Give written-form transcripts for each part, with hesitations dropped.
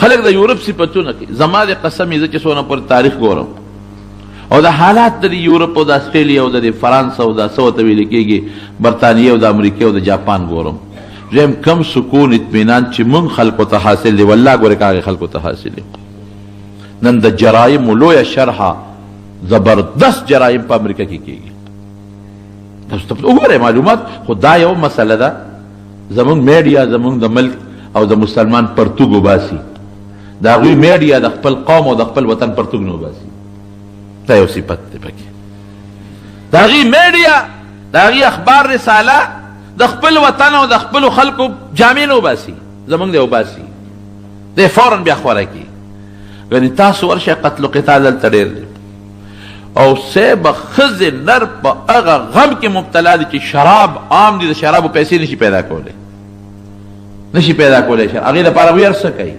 خلق د یورپ صفتونه کوي. زما د قسم زه چې څونه پر تاریخ ګورم او د حالات د یورپ او د استرالیا او د فرانس او د څه ته ویل کېږي برطانیې او د امریکې او د جاپان ګورم، زم کم سکون اطمینان چې مونږ خلکو ته حاصل دی والله ګوره کاغه خلکو ته حاصل دی. نن د جرایم لویه شرحه زبردست جرایم په امریکا کې کېږي. تاسو ته وګورئ معلومات. خو دا یو مسله ده زمونږ میډیا زمونږ د ملک او د مسلمان پرتوګ وباسي، د هغوی میډیا د خپل قوم او د خپل وطن پرتوګ نه وباسي. دا یو صفت دی پکې. د هغوی میډیا د هغوی اخبار رساله د خپل وطن او د خپلو خلکو جامې نه وباسي، زمونږ دی وباسي، دی فورا بیا خوره کړي. یعنې تاسو ورشئ قتل و قتال دلته ډېر دی او سیب ښځې نر په هغه غم کې مبتلا دي چې شراب عام دي، د شرابو پیسې نشي پیدا کولی، نشي پیدا کولی. هغې لپاره وی هر څه کوي.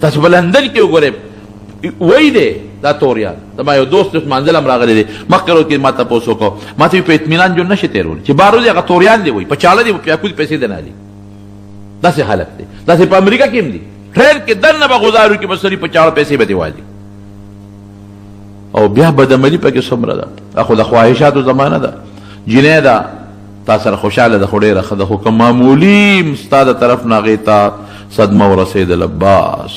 تاسو په لندن کې وګورئ وایي دی دا توریان. زما یو دوست منزل هم راغلی دی، مخکې ورځ کې ما تپوس وکړو، ما ته په اطمینان ژوند نشي تېرولی چې بار ورځې هغه توریان دی وایي په چاړه دی په یاکود پیسې دی نه دي. داسې حالت دی. داسې په امریکا کې هم دي، ټرین کې دننه به غذارو کې به سړي په چاړه پیسې به دې والي او بیا بدعملي پکې څومره ده. خو د خواهشاتو زمانه ده. جنۍ ده تا سره خوشحاله ده خو ډېره ښه ده، خو که معمولي ستا د طرف نه هغې ته صدمه ورسېدله بس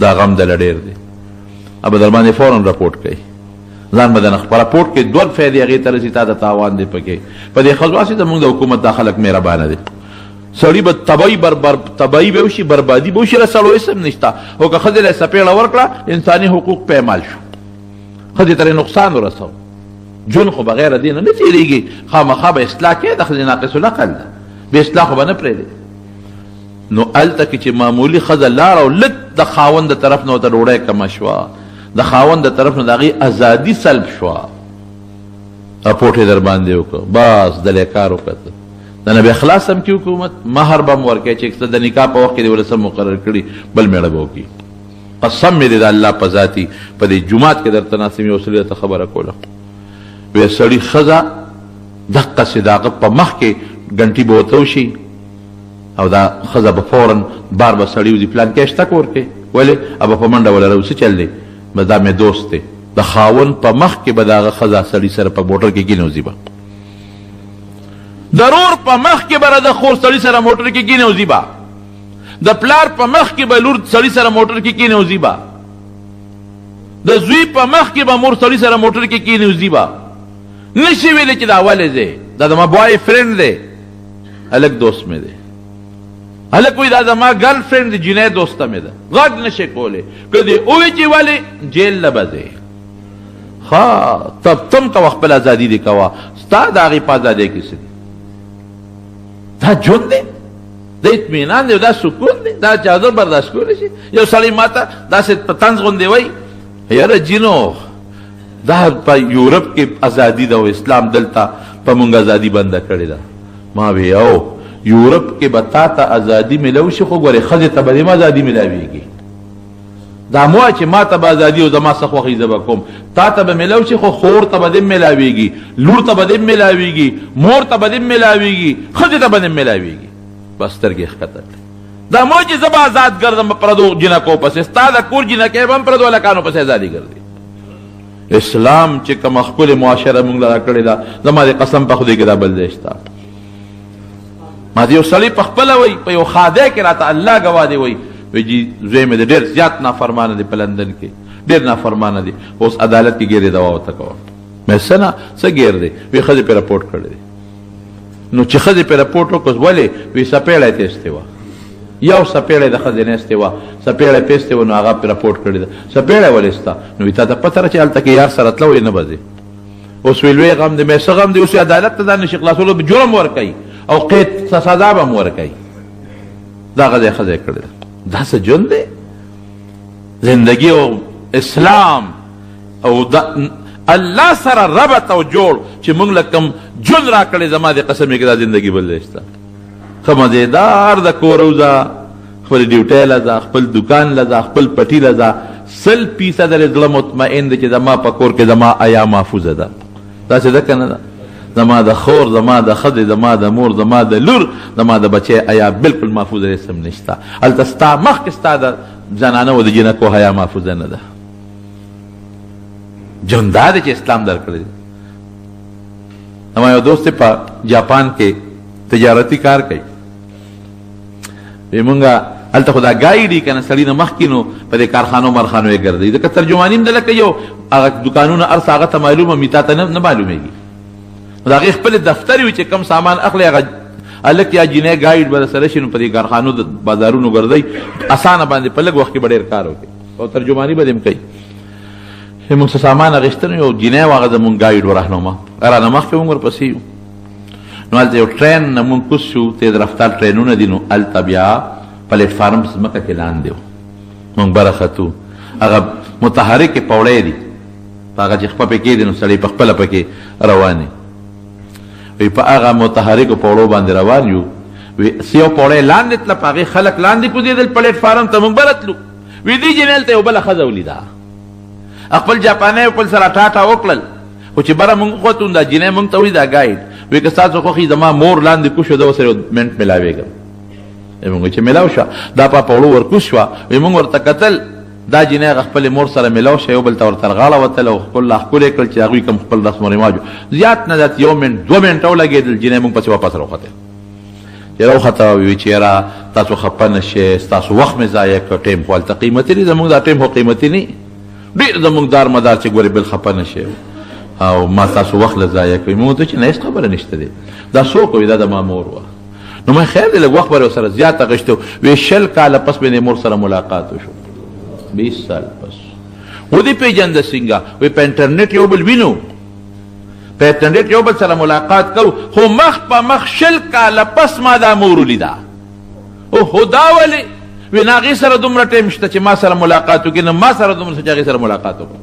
دا غم دله ډېر دی. به در باندې فورا رپورټ کوي، ځان به دنه رپورټ کوي. دوه فایدې هغې ته رسي، تا د تاوان دی پکې. په دې ښځو هسې زمونږ د حکومت دا خلک مهربانه دي. سړي به تباهي به وشي، بربادي به وشي، له سړو اسم نشته. او که ښځې له سپېړه ورکړه انساني حقوق پایمال شو، ښځې ته نقصان ورسو. جون خو بغیر دې نه تېرېږي، خامخا به اصلاح کوي. د ښځې ناقص العقل ده، بې اصلاح خو به نه پرېږدي. نو هلته کې چې معمولي ښځه لاړه او لږ د خاوند د طرف نه ورته ډوډۍ کمه شوه، د خاوند د طرف نه د هغې ازادي سلب شوه، رپورټ یې در باندې وکړه، بس دلې کار وکړه. د نبي اخلاص هم کې حکومت مهر به هم ورکوي چې د نکاح په وخت کې دې ولسم مقرر کړي بل میړه به وکړي. قسم مې دی د الله په ذاتي په دې جومات کې درته ناسم یو سړي ته خبره کوله، وی سړي ښځه دقسې د هغه په مخ کې ګنټې به ورته وشي او دا ښځه به فورا بار به سړي وځي پلان کې شته کور کې ولې به په منډه ولره څه چل دی بس دا مې دوست دی. د خاوند په مخ کې به د هغه ښځه سړي سره په موټر کې کېنوځي، به ضرور په مخ کې به د خور سړي سره موټر کې کېنوځي، به د پلار په مخ کې به لور سړي سره موټر کې کېنوځي، به د زوی په مخ کې به مور سړي سره موټر کې کېنوځي، به نشي ویلی چې دا ولې دی دا زما بوای فرینډ دی، هلک دوست مې دی. هلک وایي دا زما ګرل فرینډ دی، جنۍ دوسته مې ده. غږ نشي کولی، که دې ووایي چې ولې جیل نه به ځې. ښه تم کوه خپل ازادي دې کوه، ستا د هغې په ازادۍ کې څه دي؟ دا ژوند دی، دا اطمینان دی، دا سکون دی، دا چادر برداشت کولی شي؟ یو سړی ما ته داسې په طنز غوندې وایي یاره جینو دا په یورپ کې ازادي ده او اسلام دلته په مونږ ازادي بنده کړې ده. ما وی او یورپ کې به تا ته ازادي میلو شي، خو ګورې ښځې ته به دې هم ازادي میلاویږي. دا مو چې ما ته به ازادي او زما څه خوښي زه به کوم، تا ته به میلاو شي خو خور ته به دې میلاویږي، لور ته به دې میلاویږي، مور ته به دې میلاویږي، ښځې ته به دې میلاویږي. بس سترګې ښکته کړې. دا مو چې زه به ازاد ګرځم پردو جنکو پسې، ستا د کور جنکۍ به هم پردو هلکانو پسې ازادي ګرځي. اسلام چې کومه ښکلې معاشره مونږ لره کړې ده، زما د قسم په خدای کې دا بل ځای شته. ما د یو سړي په خپله وایي په یو خادی کې راته الله ګواه دی وایي وی جی زوی مې د ډېر زیات نافرمانه دی په لندن کې، ډېر نافرمانه دی، اوس عدالت کې ګیرې دوا ورته کوه. مې څه نه څه ګیر دی؟ وی ښځې پې رپورټ کړی دی. نو چې ښځې پې رپورټ وکړو ولې؟ وی سپېړی تېستې وه، یو سپېړی د ښځې نیستې وه، سپېړی پیستې وه، نو هغه پې رپورټ کړې ده. سپېړی ولې ستا؟ نو وی تا ته پته ده چې هلته کې یار سره تله ولې نه به ځې؟ اوس وی لوی غم دی، مې څه غم دی؟ اوس عدالت ته ځان نشي خلاصولو، جرم ورکوي او قید سزا به هم ورکوي. دغه ځای ښځه یې کړې ده. دا څه ژوند دی؟ زندگی او اسلام او الله سره ربط او جوړ چې موږ له کوم ژوند را کړی، زما د قسم کې دا زندگی بل دی شته. ښه مزېدار د کور وځه، خپل ډیوټۍ له ځه، خپل دوکان له ځه، خپل پټي له ځه، 100% زړه مطمئن دی چې زما په کور کې زما حیا محفوظه ده. داسې ده که نه ده؟ زما د خور، زما د ښځې، زما د مور، زما د لور، زما د بچی حیا بالکل محفوظ رسم نشته. هلته ستا مخکې ستا د زنانه و د جنکو حیا محفوظه نه ده. ژوند دا دی چې اسلام درکړی دی. زما یو دوست په جاپان کې تجارتي کار کوي. مونږه هلته خو دا ګایډ که نه سړي نه مخکې نو په دې کارخانو مرخانو یې ګرځوي، ځکه ترجماني هم ده لکه یو هغه دوکانونه هر څه هغه ته معلومه وي، تا ته نه معلومېږي. د هغې خپل دفتر وي چې کم سامان اخلي هغه هلک یا جینۍ ګایډ به سره شي، نو په دې کارخانو د بازارونو ګرځئ، اسانه باندې په لږ وخت کې به ډېر کار وکړي او ترجماني به دې هم کوي. موږ څه سامان اخیستنو یو جینۍ و هغه زمونږ ګایډ و رهنما، رانه مخکې موږ ورپسې یو. نو هلته یو ټرین نه موږ کوز شو، تیز رفتار ټرینونه دي، نو هلته بیا پلیټ فارم ځمکه کې لاندې و، موږ بره ختو. هغه متحرکې پوړۍ دي، په هغه چې خپه پکې دي نو سړی په خپله پکې روان وي. وی په هغه متحرکو پوړو باندې روان یو، وی یو پوړۍ لاندې تله، په هغې خلک لاندې کوزېدل، پلیټ فارم ته موږ بره تلو. وی دې جینۍ هلته یو بله ښځه ولیده، خپل جاپانی خپل سره ټاټا وکړل، خو چې بره موږ وختو دا جینۍ موږ ته وایي دا ګایډ، وی که ستاسو خوښي زما مور لاندې کوز شو، ده ورسره یو منټ میلاوېږم. موږ چې میلاو شوه، دا په پوړو ورکوز شوه، وی موږ ورته کتل، دا جینۍ هغه خپلې مور سره میلاو شوه، یو بل ته ورته غاړه وتل او خپل لا ښکلی کړل چې هغوی کوم خپل رسم و رواج زیات نه زیات 1 منټ 2 منټه ولګېدل، جینۍ موږ پسې واپس راوختل. چې راوخته وی چې یاره تاسو خفه نه شئ، ستاسو وخت مې ضایع کړ، ټایم خو هلته قیمتي دی، زموږ دا ټایم خو قیمتي نه ډېر زموږ دار مدار چې ګورې بل خفه نه شئ او ما ستاسو وخت له ضایع کوي. موږ ته چې نه هېڅ خبره نشته دی، دا څوک وي؟ دا د ما مور وه. نو ما خیر دی لږ وخت به ورسره زیات اخیستی وی 20 کاله پس مې د مور سره ملاقات وشو، 20 سال پس. ودې پېژنده څنګه؟ وی په انټرنیټ یو بل وینو، په انټرنیټ یو بل سره ملاقات کوو، خو مخ په مخ 20 کاله پس ما دا مور ولیده. اوهو دا ولې؟ وی نه هغې سره دومره ټایم شته چې ما سره ملاقات وکړي، نه ما سره دومره چې هغې سره ملاقات وکړم.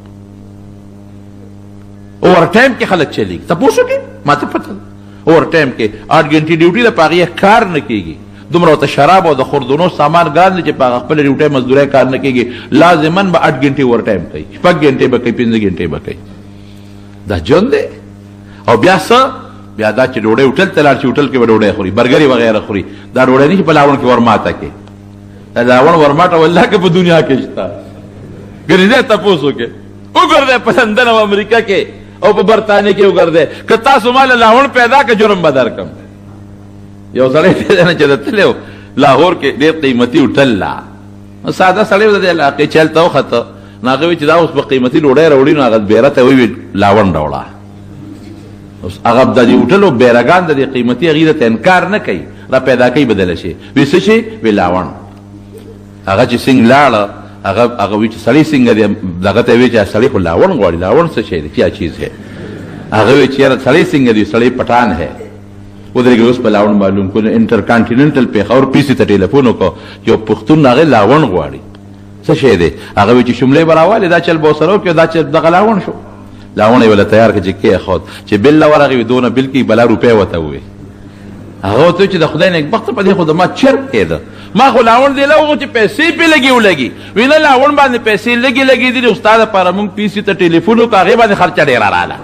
اوور ټایم کې خلک چلیږي، تپوس وکړي ما ته پته ده. اوور ټایم کې 8 غنټې ډیوټي ده، په هغې کار نه کېږي، دومره ورته شراب او د خوردونو سامان ګران دی چې په هغه خپله ډیوټۍ مزدورۍ کار نه کېږي، لازما به 8 غنټې اوور ټایم کوي، 6 غنټې به کوي، 5 غنټې به کوي. دا ژوند دی. او بیا څه؟ بیا دا چې ډوډۍ هوټل ته لاړ شي، هوټل کې به ډوډۍ خوري، برګرې وغیره خوري، دا ډوډۍ نه شي په لاوڼ کې ورماته کې. دا لاوڼ ورماټه والله که په دنیا کې شته، ګنې دی تپوس وکړې، وګرځئ په لندن او امریکا کې او په برطانیه کې وګرځئ، که تاسو ما له لاوڼ پیدا که جرم به درکړم. یو سړی پیدا نه چې د تللی و لاهور کې ډېر قیمتي هوټل لا، ساده سړی و د دې علاقې چې هلته وخته، نو هغه وایي چې دا اوس په قیمتي ډوډۍ راوړي، نو هغه بیره ته ویې لاوڼ راوړه. اوس هغه د دې هوټل و بیرهګان د دې قیمتي هغې ته انکار نه کوي، را پیدا کوي بدله شي. وی څه شي؟ وی لاوڼ. هغه چې څنګه لاړه، هغه وی چې سړی څنګه دی، دغه ته وی چې سړی خو لاوڼ غواړي، لاوڼ څه شی دی، کیا چیز ہے؟ هغه وی چې یاره سړی څنګه دی، سړی پټان ہے. ودرېږي اوس په لاوڼ معلوم کړو، انټر کانټیننټل پېښور پیسې ته ټیلیفون وکړو، یو پښتون هغې لاوڼ غواړي، څه شی دی؟ هغه وی چې شملې به راوالې، دا چل به ورسره وکړو، دا چل دغه لاوڼ شو. لاوڼ یې وله تیار کړه چې کېښود، چې بل له ورغې وي دونه بل کې بلا روپۍ ورته ووې. هغه ورته وایي چې د خدای نېکبخته په دې خو د ما چرګ کېده، ما خو لاوڼ دی لغو چې پیسې پې لګي ولګي. وی نه لاوڼ باندې پیسې لګي لګېدي دي، ستا دپاره مونږ پیسې ته ټیلیفون وکړو، هغې باندې خرچه ډېره راله.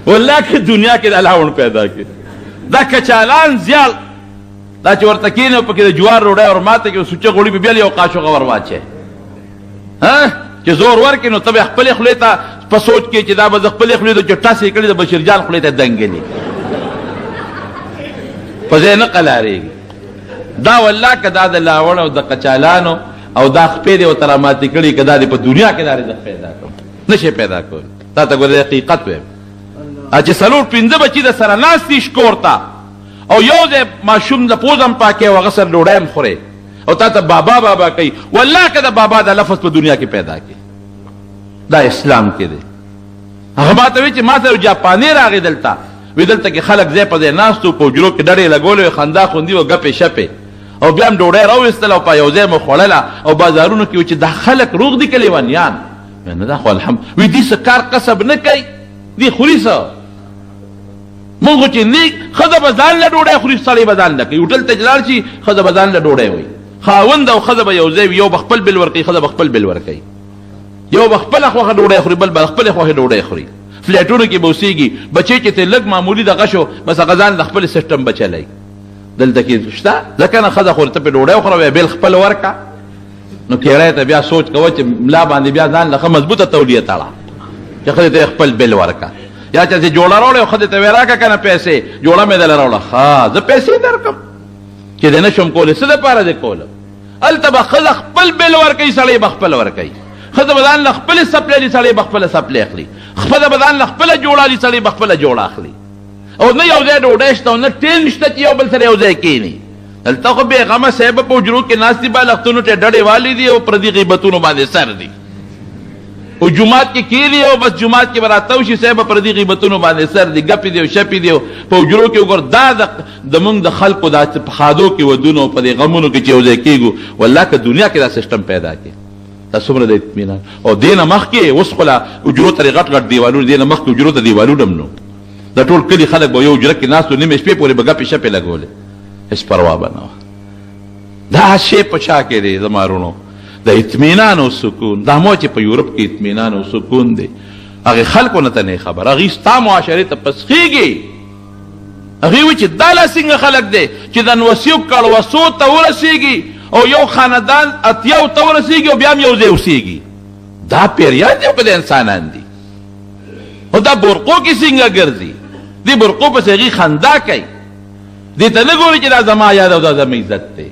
والله که دنیا کې دا لاوڼ پیدا کړي، دا کچالان زیال، دا چې ورته کېنې پکې د جوار ډوډۍ ورماته کړي، سوچه غوړي په بیا یو قاشوغه ور واچوې، چې زور ورکړي، نو ته به خپلې خولې ته په سوچ کې چې دا به زه خپلې خولې ته چې ټسې کړي د بشیرجان خولې ته دنګلي په ځای نه قلارېږي. دا والله که دا د لاوڼ او د کچالانو او دا خپې دې ورته راماتې کړي، که دا دې په دنیا کې دا رزق پیدا کړو، نه شي پیدا کولی. تا ته ګوره حقیقت وایم، چې 4-5 بچي د سره ناست دي شکور ته، او یو ځای ماشوم د پوز هم پاکوي او هغه سره ډوډۍ هم خورې، او تا ته بابا بابا کوي. والله که د بابا دا لفظ په دنیا کې پیدا کړي، دا اسلام کې دی. هغه ما ته وایي چې ما سره جاپاني راغی دلته، وی دلته کې خلک ځای په ځای ناست وو، په حجرو کې ډډې لګولې وې، خندا خوندي وه، ګپې شپې، او بیا هم ډوډۍ راویستله او په یو ځای مو خوړله، او بازارونو کې وي چې دا خلک روغ دي که لیونیان؟ نه دا خو الحمد وی دي څه کار قصب نه کوي، دي خوري څه؟ مونږ خو چې نیک ښځه به ځان له ډوډۍ خوري، سړی به ځان له کوي. هوټل ته چې لاړ شي ښځه به ځان له ډوډۍ وایي، خاوند او ښځه به یو ځای وي، یو به خپل بل ورکوي، ښځه به خپل بل ورکوي، یو به خپله خوښه ډوډۍ خوري، بل به خپلې خوښې ډوډۍ خوري. فلیټونو کې به اوسېږي بچی چې ته لږ معمولي دغه شو بس هغه ځان د خپل سیسټم بچلی دلته کې شته ځکه نه ښځه خو ته پې ډوډۍ وخوره بیل خپل ورکه نو کیړی ته بیا سوچ کوه چې ملا باندې بیا ځان له ښه مضبوطه تولیه تړه چې ښځې ته خپل بیل ورکه یا چې جوړه راوړې او ښځې ته ویې راکړه که نه پیسې جوړه مې دله راوړه ښه زه پیسې درکړم چې دې نه شم کولی څه دپاره دې کولم هلته به ښځه خپل بیل ورکوي سړی به خپل ورکوي ښځه به ځان له خپلې سپلی لي سړی به خپله سپلی اخلي ښځه به ځان له خپله جوړه لي سړی به خپله جوړه اخلي او نه یو ځای ډوډۍ شته او نه ټیم شته چې یو بل سره یو ځای کښېني دلته خو بېغمه صاحبه په حجرو کې ناست دي بالښتونو ته ډډې والي دي او پردي غیبتونو باندې سر دي او جومات کې کېلي او بس جومات کې به راته وشي صاحبه پردي غیبتونو باندې سر دي ګپې دي او شپې دي او په حجرو کې وګور دا زمونږ د خلکو دا په ښادو کې ودونو او په دې غمونو کې چې یو ځای کېږو والله که دنیا کې دا سیسټم پیدا کړي دا څومره د اطمینان او دې نه مخکې اوس خو لا حجرو ته غټ غټ دیوالونه دې نه مخکې حجرو ته دیوالونه هم نو د ټول کلي خلک به یو حجره کې ناست و نیمې شپې پورې به ګپې شپې لګولې هېڅ پروا به نه وه دا شی په چا کې دی زما وروڼو د اطمینان او سکون دا مو چې په یورپ کې اطمینان او سکون دی هغې خلکو نه ته نه خبر هغې ستا معاشرې ته پسخېږي هغې وایي چې دا لا څنګه خلک دی چې د نوسیو کړوسو ته ورسېږي او یو خاندان اتیاو ته ورسېږي او بیا هم یو ځای اوسېږي دا پیریان دي او که د انسانان دي او دا برقو کې څنګه ګرځي دې برقو پسې هغې خندا کوي دې ته نه ګوري چې دا زما یاد او دا زما عزت دی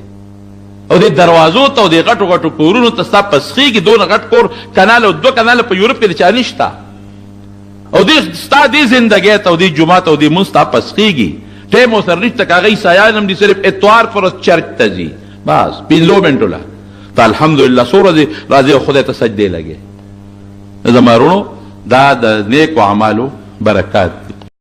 او دې دروازو ته او دې غټو غټو کورونو ته ستا پسخېږي دونه غټ کور کنال او دوه کناله په یورپ کې د چا نشته او دې ستا دې زندګۍ ته او دې جومات او دې مونځ ته پسخېږي ټایم ورسره نشته که هغه عیسایان هم دي صرف اتوار پر ورځ چرچ ته ځي بس 5 منټو له ته الحمدلله څو ورځې راځي او خدای ته سجدې لګې زما وروڼو دا د نیکو اعمالو برکات